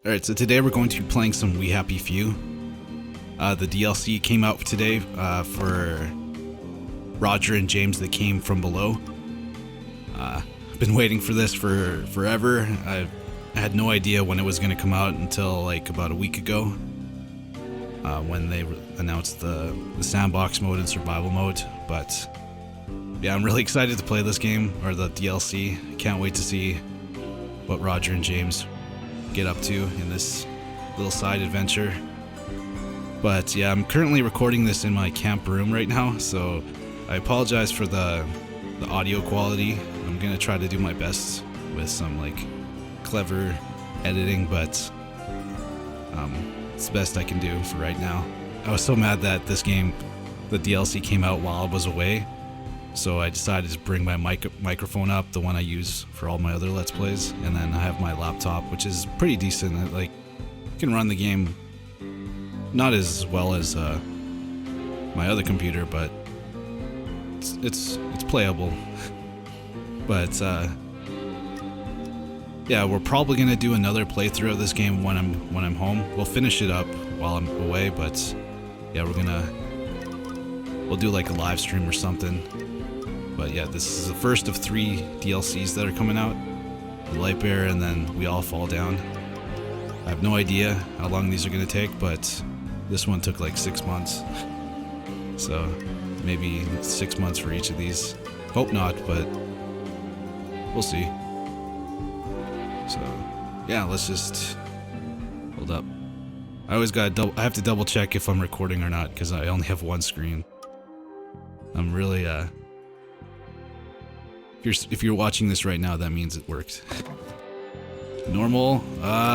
Alright, so today we're going to be playing some We Happy Few. The DLC came out today for Roger and James that came from below. I've been waiting for this for forever. I had no idea when it was going to come out until like about a week ago. When they announced the sandbox mode and survival mode. But yeah, I'm really excited to play this game, or the DLC. Can't wait to see what Roger and James get up to in this little side adventure. But yeah, I'm currently recording this in my camp room right now, so I apologize for the audio quality. I'm gonna try to do my best with some like clever editing, but it's the best I can do for right now. I was so mad that this game, the DLC, came out while I was away, so I decided to bring my microphone up, the one I use for all my other Let's Plays, and then I have my laptop, which is pretty decent. Like, can run the game not as well as my other computer, but it's playable. But yeah, we're probably gonna do another playthrough of this game when I'm home. We'll finish it up while I'm away, but yeah, we'll do like a live stream or something. But yeah, this is the first of 3 DLCs that are coming out. The Light Bear, and then We All Fall Down. I have no idea how long these are gonna take, but this one took like 6 months. So maybe 6 months for each of these. Hope not, but we'll see. So yeah, let's just hold up. I always I have to double check if I'm recording or not, because I only have one screen. I'm really if you're watching this right now, that means it worked. Normal,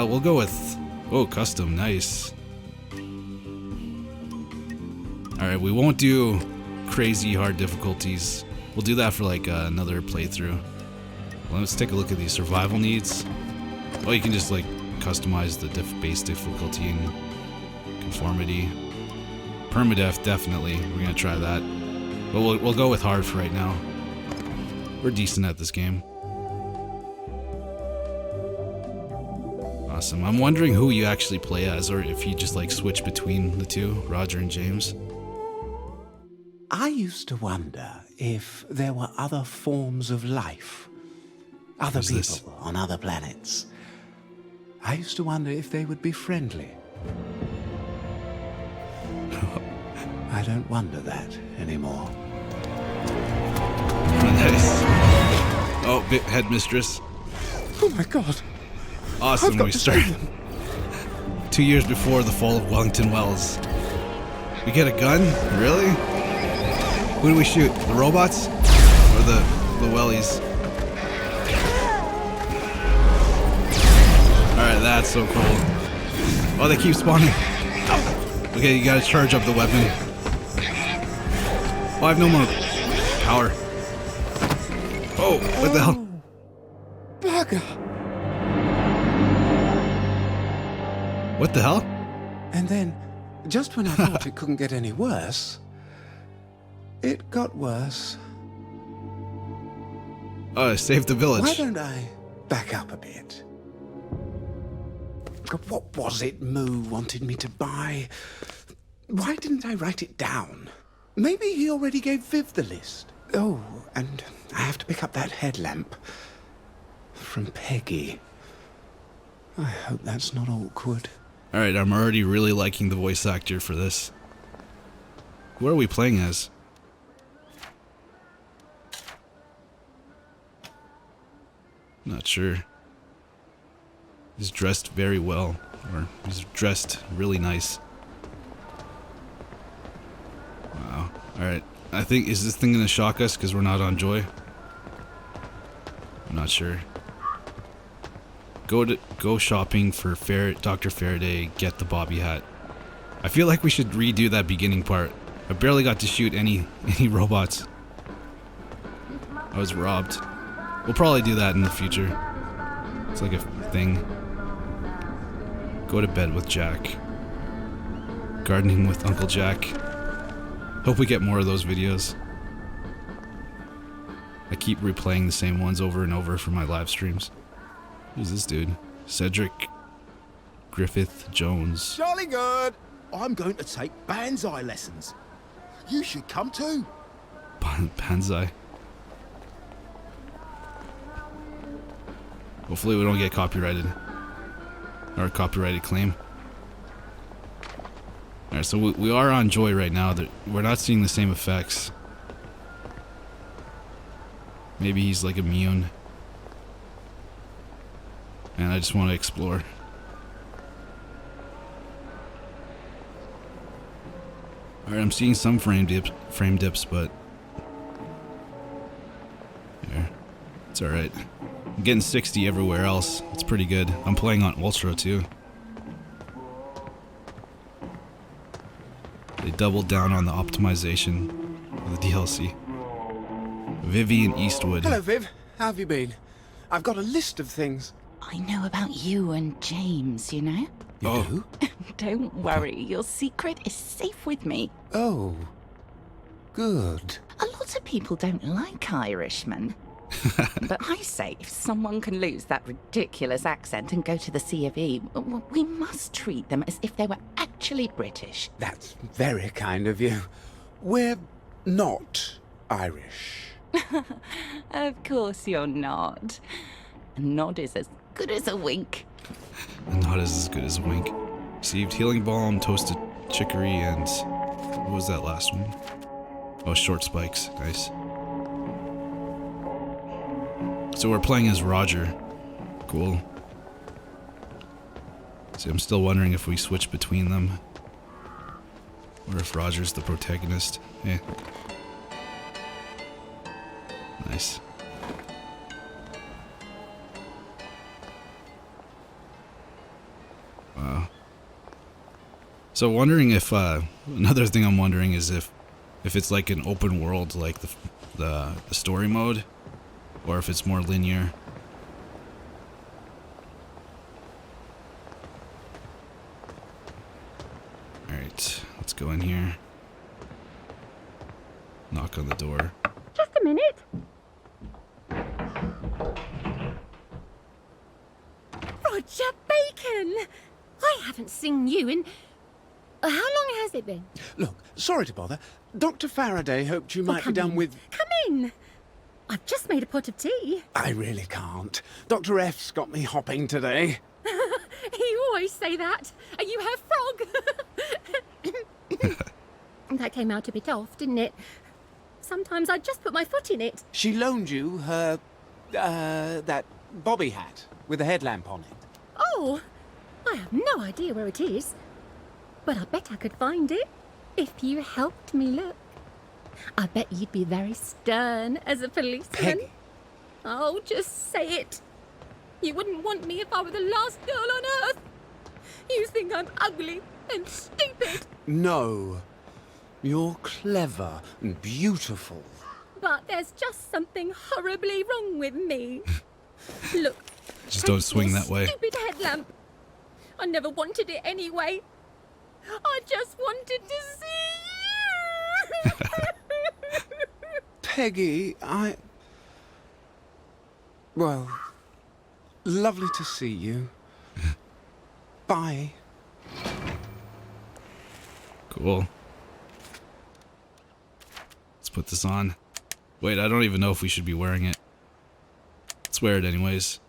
we'll go with, oh, custom, nice. Alright, we won't do crazy hard difficulties. We'll do that for like another playthrough. Well, let's take a look at these survival needs. Oh, you can just like customize the base difficulty and conformity. Permadeath, definitely, we're gonna try that. But we'll go with hard for right now. We're decent at this game. Awesome. I'm wondering who you actually play as, or if you just like switch between the two, Roger and James. I used to wonder if there were other forms of life, other people on other planets. I used to wonder if they would be friendly. I don't wonder that anymore. Nice. Oh, headmistress. Oh my god. Awesome, we started 2 years before the fall of Wellington Wells. We get a gun? Really? Who do we shoot? The robots? Or the wellies? Alright, that's so cool. Oh, they keep spawning. Okay, you gotta charge up the weapon. Oh, I have no more power. Oh, what the hell? Bugger! What the hell? And then, just when I thought it couldn't get any worse, it got worse. Oh, I saved the village. Why don't I back up a bit? What was it Moo wanted me to buy? Why didn't I write it down? Maybe he already gave Viv the list. Oh, and I have to pick up that headlamp from Peggy. I hope that's not awkward. Alright, I'm already really liking the voice actor for this. Who are we playing as? Not sure. He's dressed very well, or he's dressed really nice. Wow. Alright, I think, is this thing gonna shock us because we're not on Joy? I'm not sure. Go shopping for Dr. Faraday, get the Bobby hat. I feel like we should redo that beginning part. I barely got to shoot any robots. I was robbed. We'll probably do that in the future. It's like a thing. Go to bed with Jack. Gardening with Uncle Jack. Hope we get more of those videos. I keep replaying the same ones over and over for my live streams. Who's this dude? Cedric. Griffith Jones. Jolly good. I'm going to take banzai lessons. You should come too. Banzai. Hopefully we don't get copyrighted. Or a copyrighted claim. Alright, so we are on Joy right now. We're not seeing the same effects. Maybe he's like immune. And I just want to explore. Alright, I'm seeing some frame dips, but there. It's alright. I'm getting 60 everywhere else. It's pretty good. I'm playing on Ultra too. They doubled down on the optimization of the DLC. Vivian Eastwood. Hello, Viv. How have you been? I've got a list of things. I know about you and James, you know? You do? Don't worry, your secret is safe with me. Oh, good. A lot of people don't like Irishmen. But I say, if someone can lose that ridiculous accent and go to the C of E, we must treat them as if they were actually British. That's very kind of you. We're not Irish. Of course you're not. A nod is as good as a wink. Not as good as a wink. Received healing balm, toasted chicory, and what was that last one? Oh, short spikes. Nice. So we're playing as Roger. Cool. See, I'm still wondering if we switch between them. Or if Roger's the protagonist. Yeah. Nice. Wow. So wondering if another thing I'm wondering is if it's like an open world like the story mode, or if it's more linear. All right, let's go in here. Knock on the door. Just a minute. Roger Bacon! I haven't seen you in... How long has it been? Look, sorry to bother. Dr. Faraday hoped you might be done with... Come in. I've just made a pot of tea. I really can't. Dr. F's got me hopping today. You always say that. Are you her frog? That came out a bit off, didn't it? Sometimes I just put my foot in it. She loaned you her... that bobby hat with a headlamp on it. Oh, I have no idea where it is. But I bet I could find it if you helped me look. I bet you'd be very stern as a policeman. Peggy. Oh, just say it. You wouldn't want me if I were the last girl on earth. You think I'm ugly and stupid. No. You're clever and beautiful. But there's just something horribly wrong with me. Look. Just don't take swing this that way. Stupid headlamp. I never wanted it anyway. I just wanted to see you. Peggy, well, lovely to see you. Bye. Cool. Let's put this on. Wait, I don't even know if we should be wearing it. Let's wear it anyways.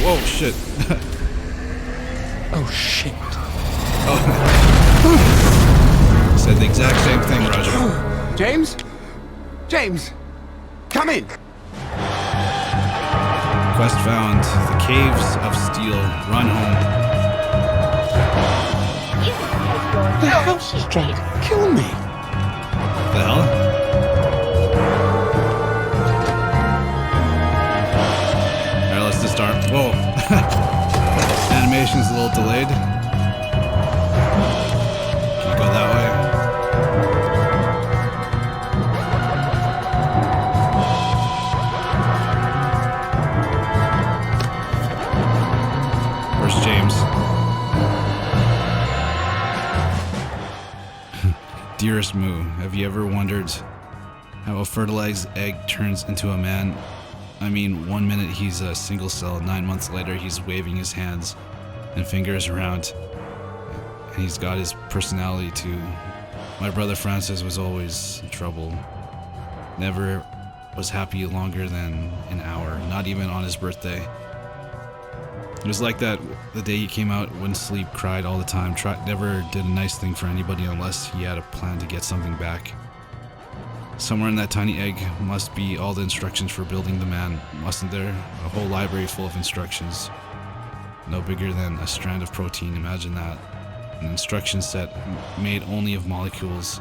Whoa, shit. Oh, shit. Said the exact same thing, Roger. James? James! Come in! Quest found. The Caves of Steel. Run home. The house is trying to kill me. The hell? Whoa. Animation's a little delayed. Can you go that way? Where's James? Dearest Moo, have you ever wondered how a fertilized egg turns into a man? I mean, 1 minute he's a single cell, 9 months later he's waving his hands and fingers around, and he's got his personality too. My brother Francis was always in trouble. Never was happy longer than an hour, not even on his birthday. It was like that the day he came out, wouldn't sleep, cried all the time, never did a nice thing for anybody unless he had a plan to get something back. Somewhere in that tiny egg must be all the instructions for building the man, mustn't there? A whole library full of instructions. No bigger than a strand of protein, imagine that. An instruction set made only of molecules.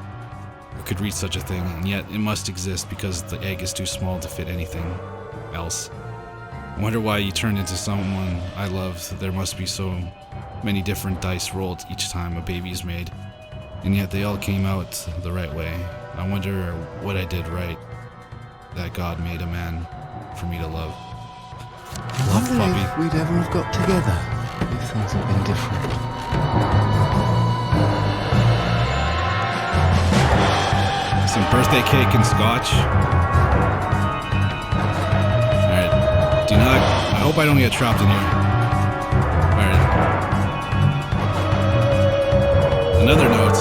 Who could read such a thing, and yet it must exist because the egg is too small to fit anything else. I wonder why you turned into someone I loved. There must be so many different dice rolled each time a baby is made, and yet they all came out the right way. I wonder what I did right, that God made a man for me to love. Love, I wonder puppy. if we'd ever have got together if things had been different. Some birthday cake and scotch. Alright, do not, I hope I don't get trapped in here. Alright. Another note.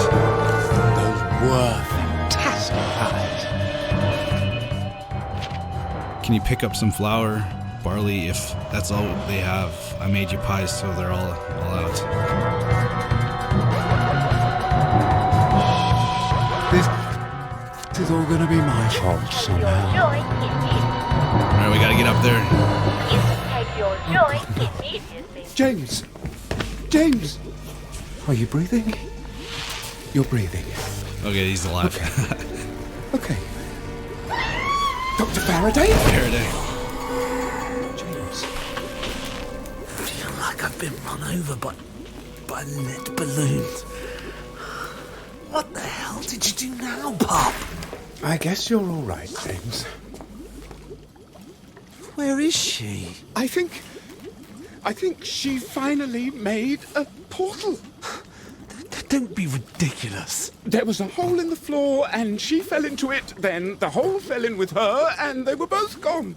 Those were fantastic pies. Can you pick up some flour, barley, if that's all they have? I made you pies, so they're all out. This is all gonna be my fault somehow. Alright, we gotta get up there. James! James! Are you breathing? You're breathing. Okay, he's alive. Okay. Dr. Faraday? Faraday. James. I feel like I've been run over by lit balloons. What the hell did you do now, pup? I guess you're all right, James. Where is she? I think she finally made a portal. Don't be ridiculous. There was a hole in the floor and she fell into it, then the hole fell in with her and they were both gone.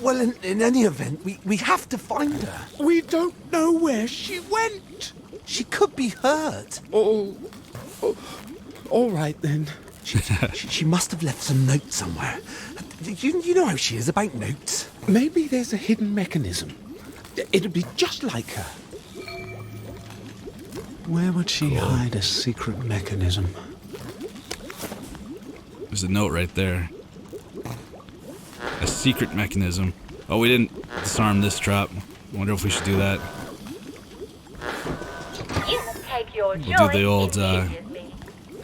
Well, in any event, we have to find her. We don't know where she went. She could be hurt. All right then. She must have left some notes somewhere. You know how she is about notes. Maybe there's a hidden mechanism. It'd be just like her. Where would she hide a secret mechanism? There's a note right there. A secret mechanism. Oh, we didn't disarm this trap. Wonder if we should do that. We'll do the old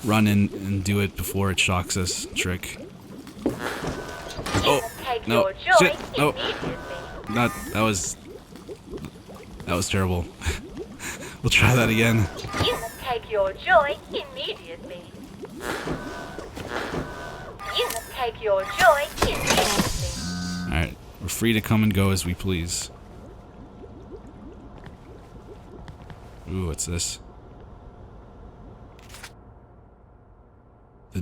run in and do it before it shocks us trick. Oh, no, shit, no. Not, that was terrible. We'll try that again. You must take your joy immediately. You must take your joy immediately. Alright, we're free to come and go as we please. Ooh, what's this? The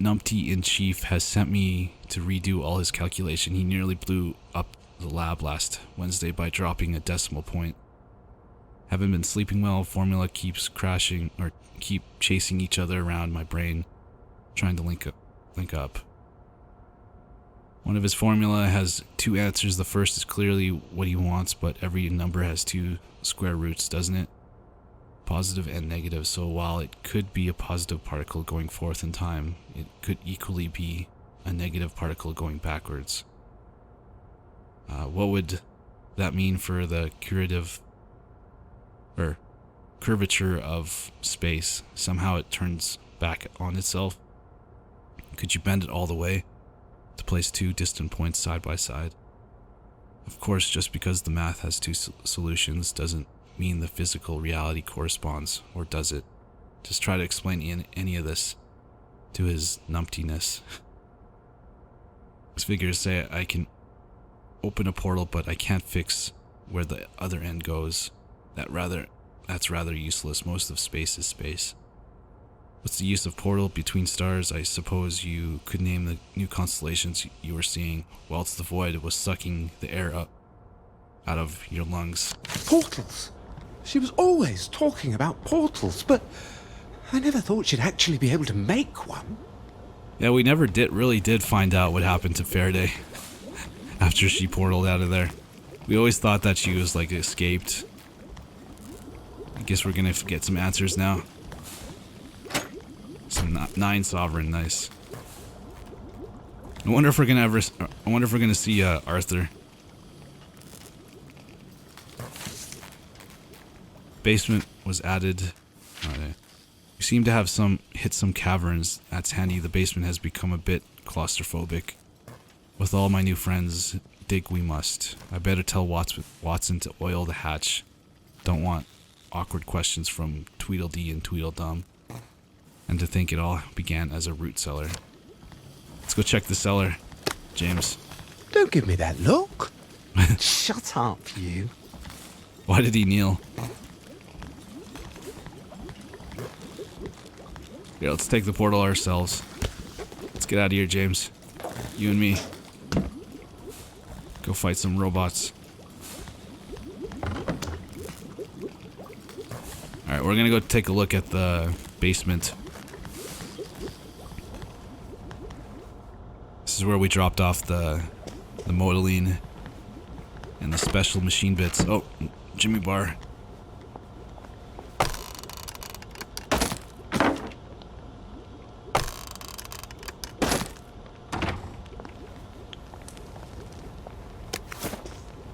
numpty-in-chief has sent me to redo all his calculation. He nearly blew up the lab last Wednesday by dropping a decimal point. Haven't been sleeping well. Formula keeps crashing or keep chasing each other around my brain, trying to link up. One of his formula has two answers. The first is clearly what he wants, but every number has two square roots, doesn't it? Positive and negative. So while it could be a positive particle going forth in time, it could equally be a negative particle going backwards. What would that mean for the curvature of space? Somehow it turns back on itself. Could you bend it all the way to place two distant points side by side? Of course, just because the math has two solutions doesn't mean the physical reality corresponds, or does it? Just try to explain any of this to his numptiness. His figures say I can open a portal, but I can't fix where the other end goes. That's rather useless. Most of space is space. What's the use of portal between stars? I suppose you could name the new constellations you were seeing, whilst the void was sucking the air up out of your lungs. Portals! She was always talking about portals, but I never thought she'd actually be able to make one. Yeah, we never really did find out what happened to Faraday after she portaled out of there. We always thought that she was like escaped. I guess we're gonna get some answers now. Some 9 sovereign, nice. I wonder if we're gonna see Arthur. Basement was added. We seem to have hit some caverns. That's handy. The basement has become a bit claustrophobic. With all my new friends, dig we must. I better tell Watson to oil the hatch. Don't want awkward questions from Tweedledee and Tweedledum. And to think it all began as a root cellar. Let's go check the cellar, James. Don't give me that look. Shut up, you. Why did he kneel? Yeah, let's take the portal ourselves. Let's get out of here, James. You and me. Go fight some robots. Alright, we're gonna go take a look at the basement. This is where we dropped off the modeling and the special machine bits. Oh, Jimmy Bar.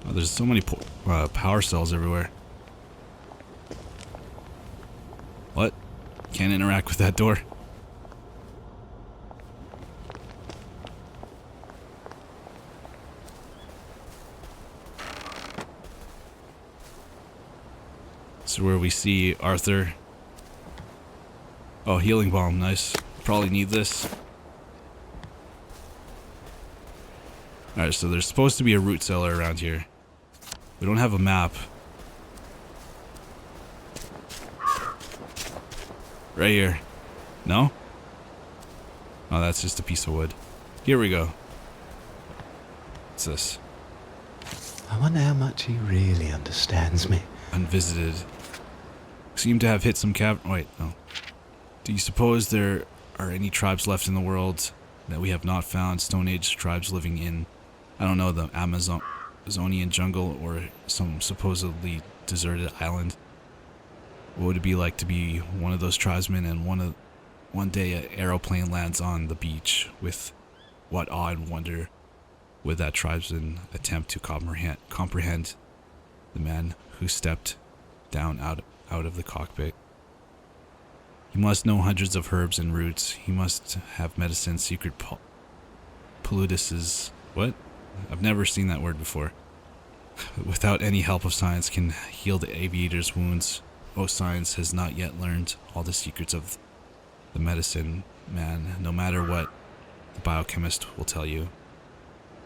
Oh, there's so many power cells everywhere. What? Can't interact with that door. This is where we see Arthur. Oh, healing balm, nice. Probably need this. Alright, so there's supposed to be a root cellar around here. We don't have a map. Right here. No? Oh, that's just a piece of wood. Here we go. What's this? I wonder how much he really understands me. Unvisited. Seem to have hit some Wait, no. Do you suppose there are any tribes left in the world that we have not found? Stone Age tribes living in, I don't know, the Amazonian jungle or some supposedly deserted island? What would it be like to be one of those tribesmen and one day an aeroplane lands on the beach? With what awe and wonder would that tribesman attempt to comprehend the man who stepped down out of the cockpit? He must know hundreds of herbs and roots. He must have medicine, secret pollutuses. What? I've never seen that word before. Without any help of science, can heal the aviator's wounds. Oh, science has not yet learned all the secrets of the medicine man, no matter what the biochemist will tell you.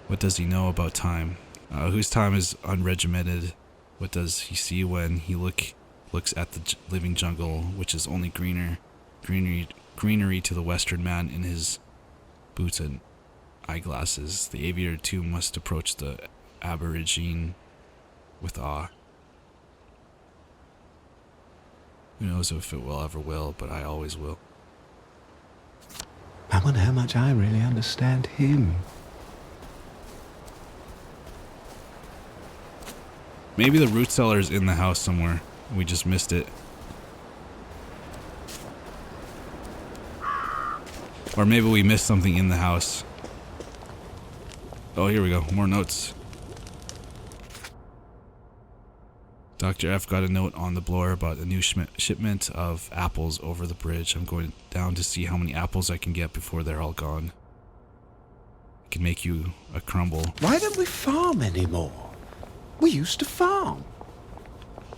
What does he know about time? Whose time is unregimented? What does he see when he looks at the living jungle, which is only greenery to the Western man in his boots and eyeglasses? The aviator too must approach the aborigine with awe. Who knows if it will ever will, but I always will. I wonder how much I really understand him. Maybe the root cellar is in the house somewhere. We just missed it. Or maybe we missed something in the house. Oh, here we go. More notes. Dr. F got a note on the blower about a new shipment of apples over the bridge. I'm going down to see how many apples I can get before they're all gone. I can make you a crumble. Why don't we farm anymore? We used to farm.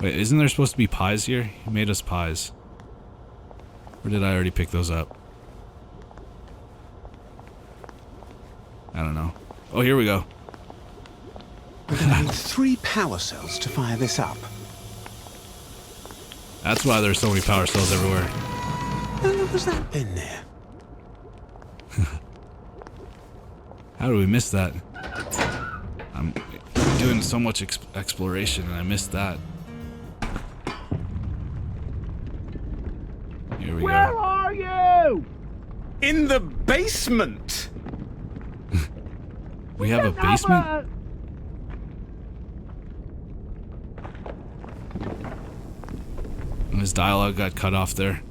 Wait, isn't there supposed to be pies here? He made us pies. Or did I already pick those up? I don't know. Oh, here we go. We're going to need 3 power cells to fire this up. That's why there's so many power cells everywhere. How long has that been there? How do we miss that? I'm doing so much exploration and I missed that. Here we go. Where are you? In the basement! We have a basement? His dialogue got cut off there.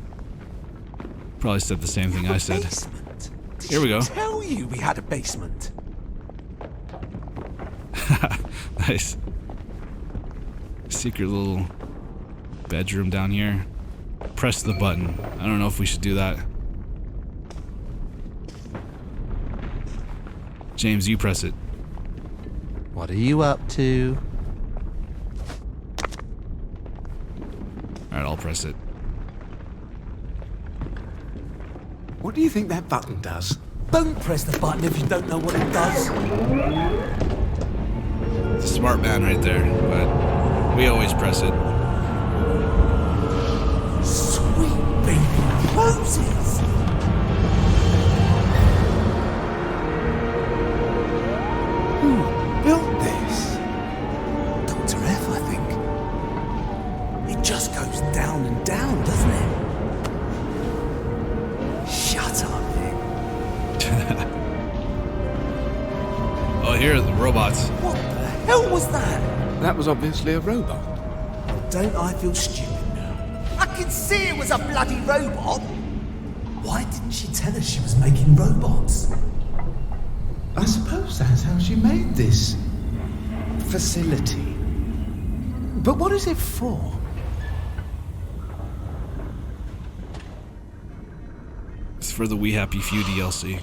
Probably said the same thing I said. Basement? Did Here we go. she tell you we had a basement? Nice. Secret little bedroom down here. Press the button. I don't know if we should do that. James, you press it. What are you up to? Alright, I'll press it. What do you think that button does? Don't press the button if you don't know what it does. It's a smart man right there, but we always press it. Sweet baby roses! Who built this? Dr. F, I think. It just goes down and down, doesn't it? Shut up, Nick. Oh, here are the robots. What the hell was that? That was obviously a robot. Don't I feel stupid now? I can see it was a bloody robot! Why didn't she tell us she was making robots? I suppose that's how she made this facility. But what is it for? It's for the We Happy Few DLC.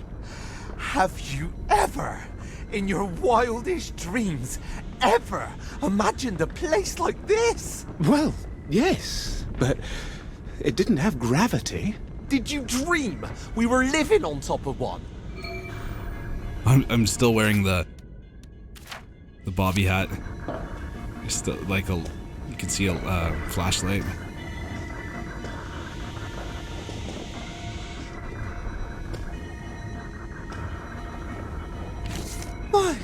Have you ever, in your wildest dreams, ever imagined a place like this? Well, yes, but it didn't have gravity. Did you dream we were living on top of one? I'm still wearing the Bobby hat. It's still like you can see a flashlight. Why?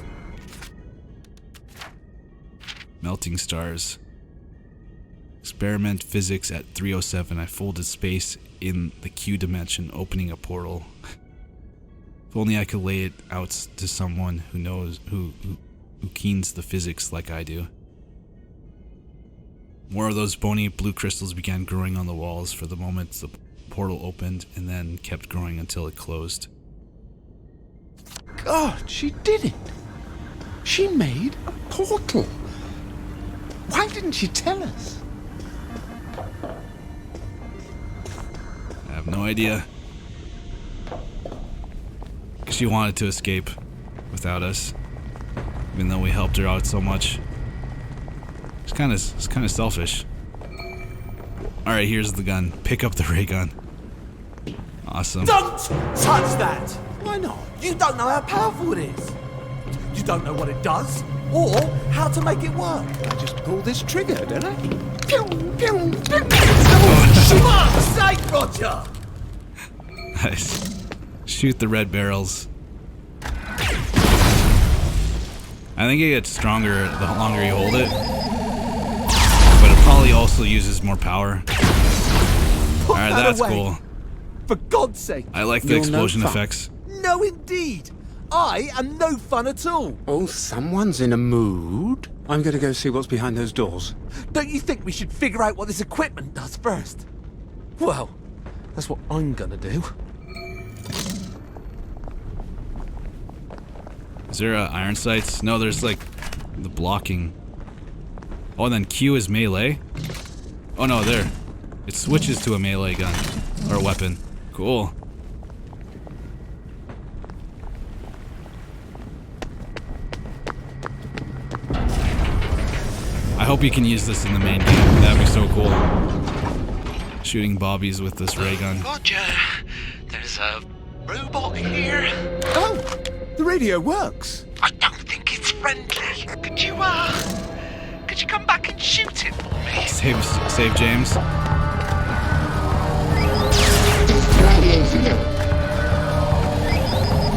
Melting stars. Experiment physics at 307. I folded space in the Q dimension, opening a portal. If only I could lay it out to someone who knows, who keens the physics like I do. More of those bony blue crystals began growing on the walls for the moment the portal opened, and then kept growing until it closed. God, she did it. She made a portal. Why didn't she tell us? I have no idea. She wanted to escape without us, even though we helped her out so much. It's kind of selfish. All right, here's the gun. Pick up the ray gun. Awesome. Don't touch that! Why not? You don't know how powerful it is. You don't know what it does, or how to make it work. I just pulled this trigger, did I? Pew, pew, pew. Fuck's sake, Roger! Nice. Shoot the red barrels. I think it gets stronger the longer you hold it. But it probably also uses more power. Alright, that that's away. cool. For God's sake. I like the You're no explosion fun. effects. No, indeed. I am no fun at all. Oh, someone's in a mood. I'm going to go see what's behind those doors. Don't you think we should figure out what this equipment does first? Well, that's what I'm gonna do. Is there iron sights? No, there's like the blocking. Oh, and then Q is melee? Oh no, there. It switches to a melee gun. Or a weapon. Cool. hope you can use this in the main game. That'd be so cool. Shooting bobbies with this ray gun. Roger. There's a robot here. Oh, the radio works. I don't think it's friendly. Could you come back and shoot it for me? Save James.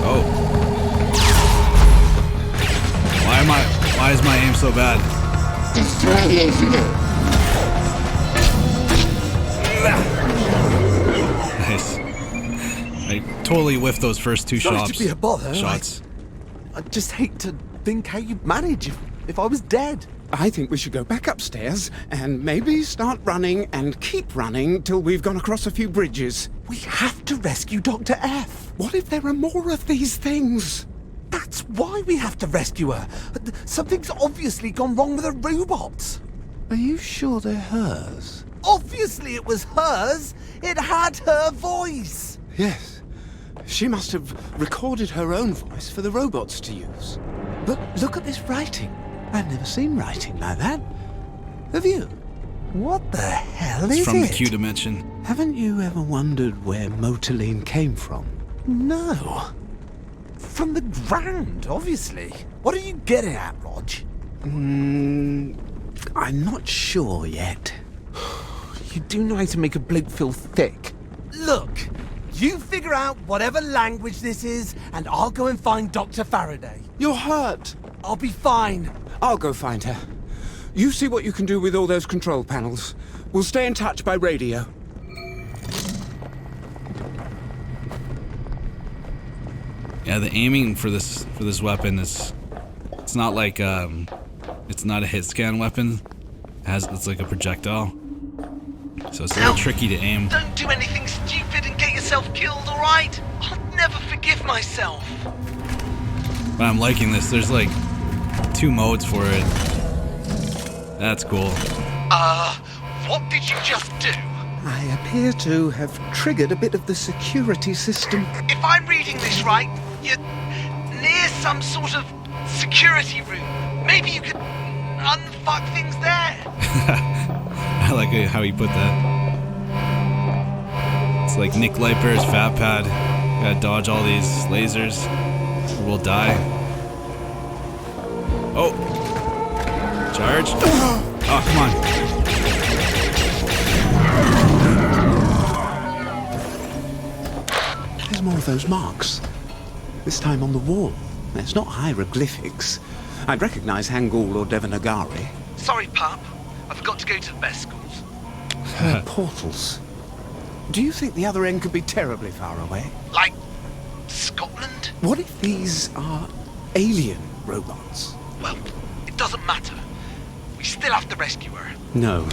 Oh. Why is my aim so bad? Nice. I totally whiffed those first two Sorry shots. to be a bother. Shots. I just hate to think how you'd manage if I was dead. I think we should go back upstairs and maybe start running and keep running till we've gone across a few bridges. We have to rescue Dr. F. What if there are more of these things? That's why we have to rescue her. Something's obviously gone wrong with her robots. Are you sure they're hers? Obviously it was hers. It had her voice. Yes. She must have recorded her own voice for the robots to use. But look at this writing. I've never seen writing like that. Have you? What the hell It's is from it? the Q dimension. Haven't you ever wondered where Motoline came from? No. From the ground, obviously. What are you getting at, Rog? I'm not sure yet. You do know how to make a bloke feel thick. Look, you figure out whatever language this is, and I'll go and find Dr. Faraday. You're hurt. I'll be fine. I'll go find her. You see what you can do with all those control panels. We'll stay in touch by radio. Yeah, the aiming for this weapon is, it's not like it's not a hit scan weapon. It's like a projectile, so it's a little tricky to aim. Don't do anything stupid and get yourself killed, alright? I'll never forgive myself. But I'm liking this. There's like 2 modes for it. That's cool. What did you just do? I appear to have triggered a bit of the security system. If I'm reading this right, you're near some sort of security room. Maybe you could unfuck things there. I like how you put that. It's like Nick Leiper's Fat Pad. Gotta dodge all these lasers, or we'll die. Oh! Charge! Oh, come on. There's more of those marks. This time on the wall. It's not hieroglyphics. I'd recognize Hangul or Devanagari. Sorry, pup. I forgot to go to the best schools. Portals. Do you think the other end could be terribly far away? Like Scotland? What if these are alien robots? Well, it doesn't matter. We still have to rescue her. No,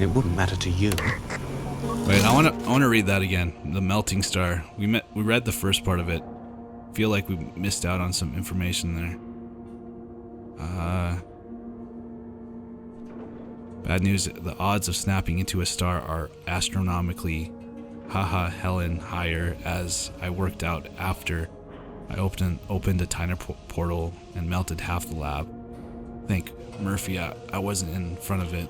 it wouldn't matter to you. Wait, I wanna read that again. The melting star. We read the first part of it. Feel like we missed out on some information there. Bad news. The odds of snapping into a star are astronomically, Helen, higher, as I worked out after I opened a tiny portal and melted half the lab. Thank Murphy, I wasn't in front of it.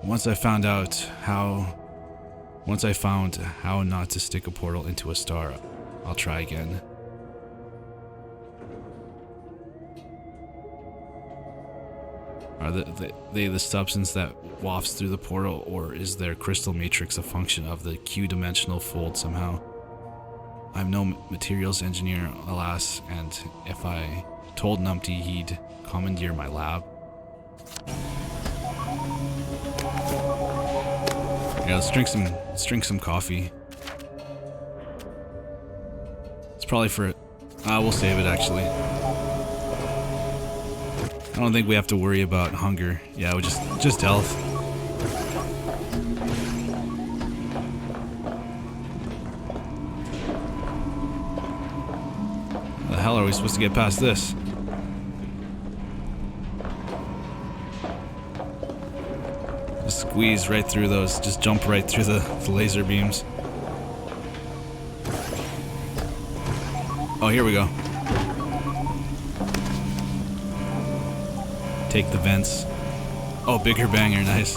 Once I found how not to stick a portal into a star, I'll try again. Are they the substance that wafts through the portal, or is their crystal matrix a function of the Q-dimensional fold somehow? I'm no materials engineer, alas, and if I told Numpty, he'd commandeer my lab. Yeah, let's drink some coffee. It's probably for, we'll save it actually. I don't think we have to worry about hunger. Yeah, we just health. How the hell are we supposed to get past this? Just squeeze right through those. Just jump right through the laser beams. Oh, here we go. Take the vents. Oh, bigger banger, nice.